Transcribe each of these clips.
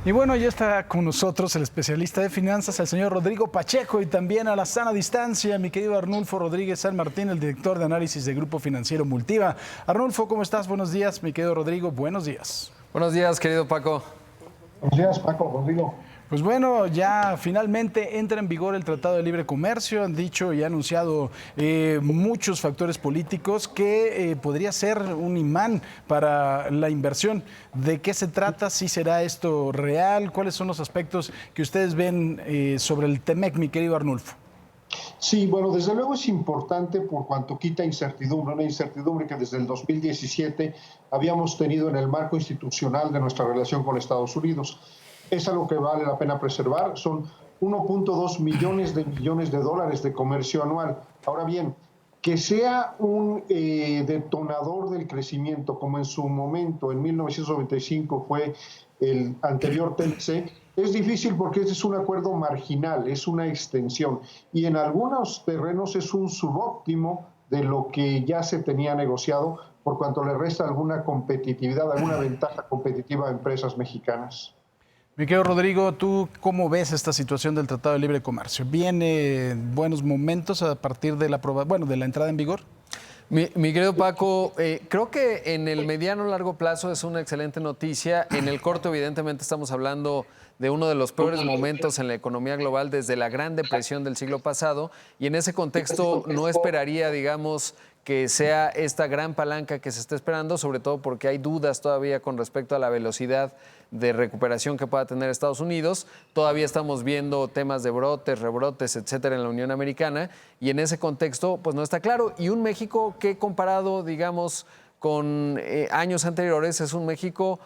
Y bueno, ya está con nosotros el especialista de finanzas, el señor Rodrigo Pacheco, y también a la sana distancia, mi querido Arnulfo Rodríguez San Martín, el director de análisis de Grupo Financiero Multiva. Arnulfo, ¿cómo estás? Buenos días, mi querido Rodrigo, buenos días. Buenos días, querido Paco. Buenos días, Paco, Rodrigo. Pues bueno, ya finalmente entra en vigor el Tratado de Libre Comercio. Han dicho y anunciado muchos factores políticos que podría ser un imán para la inversión. ¿De qué se trata? ¿Si será esto real? ¿Cuáles son los aspectos que ustedes ven sobre el TEMEC, mi querido Arnulfo? Sí, bueno, desde luego es importante por cuanto quita incertidumbre, una incertidumbre que desde el 2017 habíamos tenido en el marco institucional de nuestra relación con Estados Unidos. Es algo que vale la pena preservar, son 1.2 millones de dólares de comercio anual. Ahora bien, que sea un detonador del crecimiento, como en su momento, en 1995, fue el anterior TLC, es difícil porque este es un acuerdo marginal, es una extensión, y en algunos terrenos es un subóptimo de lo que ya se tenía negociado, por cuanto le resta alguna competitividad, alguna ventaja competitiva a empresas mexicanas. Mi querido Rodrigo, ¿tú cómo ves esta situación del Tratado de Libre Comercio? ¿Viene buenos momentos a partir de de la entrada en vigor? Mi querido Paco, creo que en el mediano largo plazo es una excelente noticia. En el corto, evidentemente, estamos hablando de uno de los peores momentos en la economía global desde la Gran Depresión del siglo pasado, y en ese contexto no esperaría, digamos, que sea esta gran palanca que se está esperando, sobre todo porque hay dudas todavía con respecto a la velocidad de recuperación que pueda tener Estados Unidos. Todavía estamos viendo temas de brotes, rebrotes, etcétera, en la Unión Americana, y en ese contexto pues no está claro. Y un México que, comparado, digamos, con años anteriores, es un México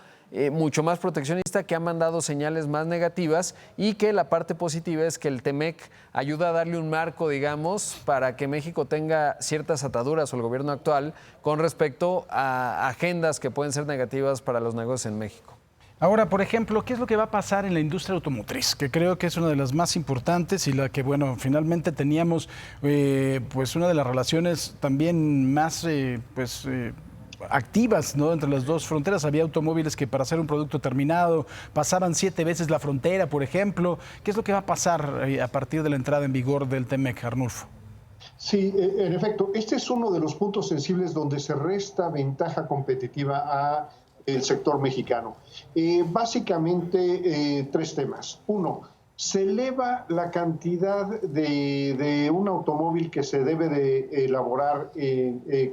mucho más proteccionista, que ha mandado señales más negativas, y que la parte positiva es que el TEMEC ayuda a darle un marco, digamos, para que México tenga ciertas ataduras, o el gobierno actual, con respecto a agendas que pueden ser negativas para los negocios en México. Ahora, por ejemplo, ¿qué es lo que va a pasar en la industria automotriz? Que creo que es una de las más importantes y la que, bueno, finalmente teníamos pues una de las relaciones también más activas, ¿no? Entre las dos fronteras. Había automóviles que para hacer un producto terminado pasaban 7 veces la frontera, por ejemplo. ¿Qué es lo que va a pasar a partir de la entrada en vigor del TEMEC, Arnulfo? Sí, en efecto, este es uno de los puntos sensibles donde se resta ventaja competitiva a el sector mexicano. Básicamente, 3 temas. 1, se eleva la cantidad de un automóvil que se debe de elaborar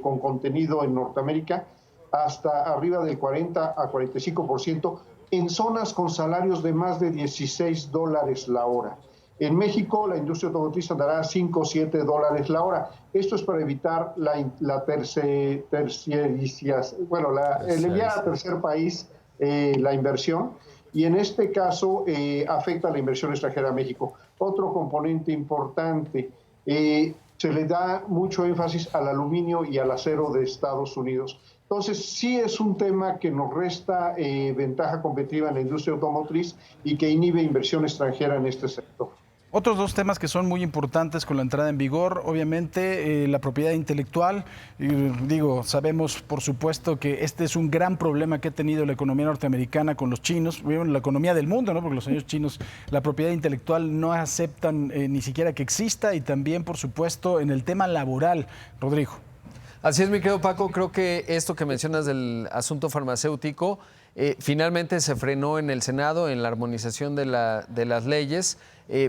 con contenido en Norteamérica hasta arriba del 40 a 45% en zonas con salarios de más de $16 la hora. En México, la industria automotriz andará a 5 o 7 dólares la hora. Esto es para evitar el enviar a tercer país la inversión, y en este caso afecta a la inversión extranjera a México. Otro componente importante, se le da mucho énfasis al aluminio y al acero de Estados Unidos. Entonces, sí es un tema que nos resta ventaja competitiva en la industria automotriz y que inhibe inversión extranjera en este sector. Otros 2 temas que son muy importantes con la entrada en vigor, obviamente la propiedad intelectual. Sabemos por supuesto que este es un gran problema que ha tenido la economía norteamericana con los chinos, la economía del mundo, ¿no? Porque los señores chinos la propiedad intelectual no aceptan ni siquiera que exista, y también por supuesto en el tema laboral. Rodrigo. Así es, mi querido Paco, creo que esto que mencionas del asunto farmacéutico finalmente se frenó en el Senado, en la armonización de las leyes,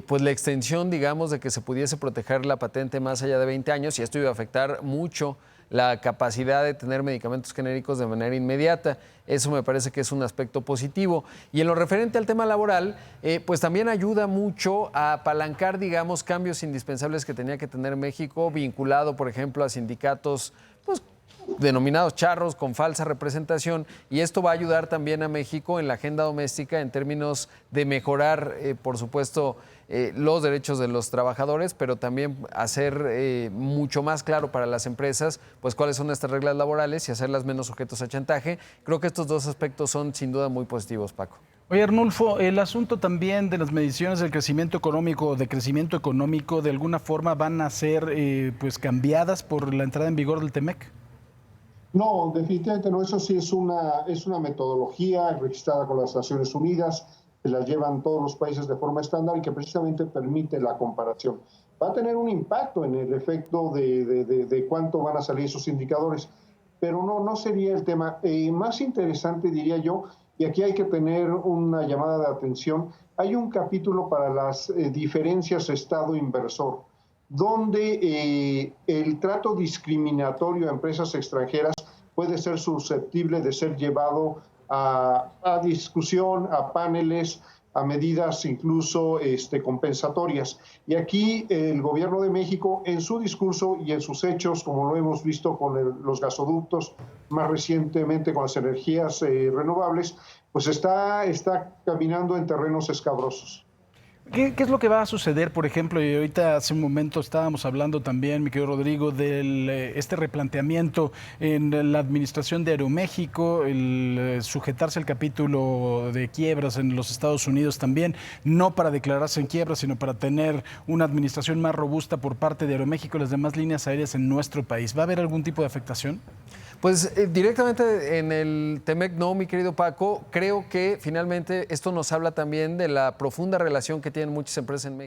pues la extensión, digamos, de que se pudiese proteger la patente más allá de 20 años, y esto iba a afectar mucho la capacidad de tener medicamentos genéricos de manera inmediata. Eso me parece que es un aspecto positivo. Y en lo referente al tema laboral, pues también ayuda mucho a apalancar, digamos, cambios indispensables que tenía que tener México, vinculado, por ejemplo, a sindicatos, pues, denominados charros, con falsa representación, y esto va a ayudar también a México en la agenda doméstica en términos de mejorar, por supuesto, los derechos de los trabajadores, pero también hacer mucho más claro para las empresas pues cuáles son estas reglas laborales y hacerlas menos sujetos a chantaje. Creo que estos 2 aspectos son sin duda muy positivos, Paco. Oye, Arnulfo, el asunto también de las mediciones del crecimiento económico, de alguna forma van a ser pues cambiadas por la entrada en vigor del TEMEC. No, definitivamente no. Eso sí es una metodología registrada con las Naciones Unidas. que las llevan todos los países de forma estándar y que precisamente permite la comparación. Va a tener un impacto en el efecto de cuánto van a salir esos indicadores, pero no sería el tema. Más interesante, diría yo, y aquí hay que tener una llamada de atención, hay un capítulo para las diferencias Estado-inversor, donde el trato discriminatorio a empresas extranjeras puede ser susceptible de ser llevado a discusión, a paneles, a medidas incluso compensatorias. Y aquí el gobierno de México, en su discurso y en sus hechos, como lo hemos visto con los gasoductos, más recientemente con las energías renovables, pues está caminando en terrenos escabrosos. ¿Qué es lo que va a suceder, por ejemplo? Y ahorita hace un momento estábamos hablando también, mi querido Rodrigo, de este replanteamiento en la administración de Aeroméxico, el sujetarse al capítulo de quiebras en los Estados Unidos también, no para declararse en quiebra, sino para tener una administración más robusta por parte de Aeroméxico y las demás líneas aéreas en nuestro país. ¿Va a haber algún tipo de afectación? Pues directamente en el TEMEC no, mi querido Paco. Creo que finalmente esto nos habla también de la profunda relación que tienen muchas empresas en México.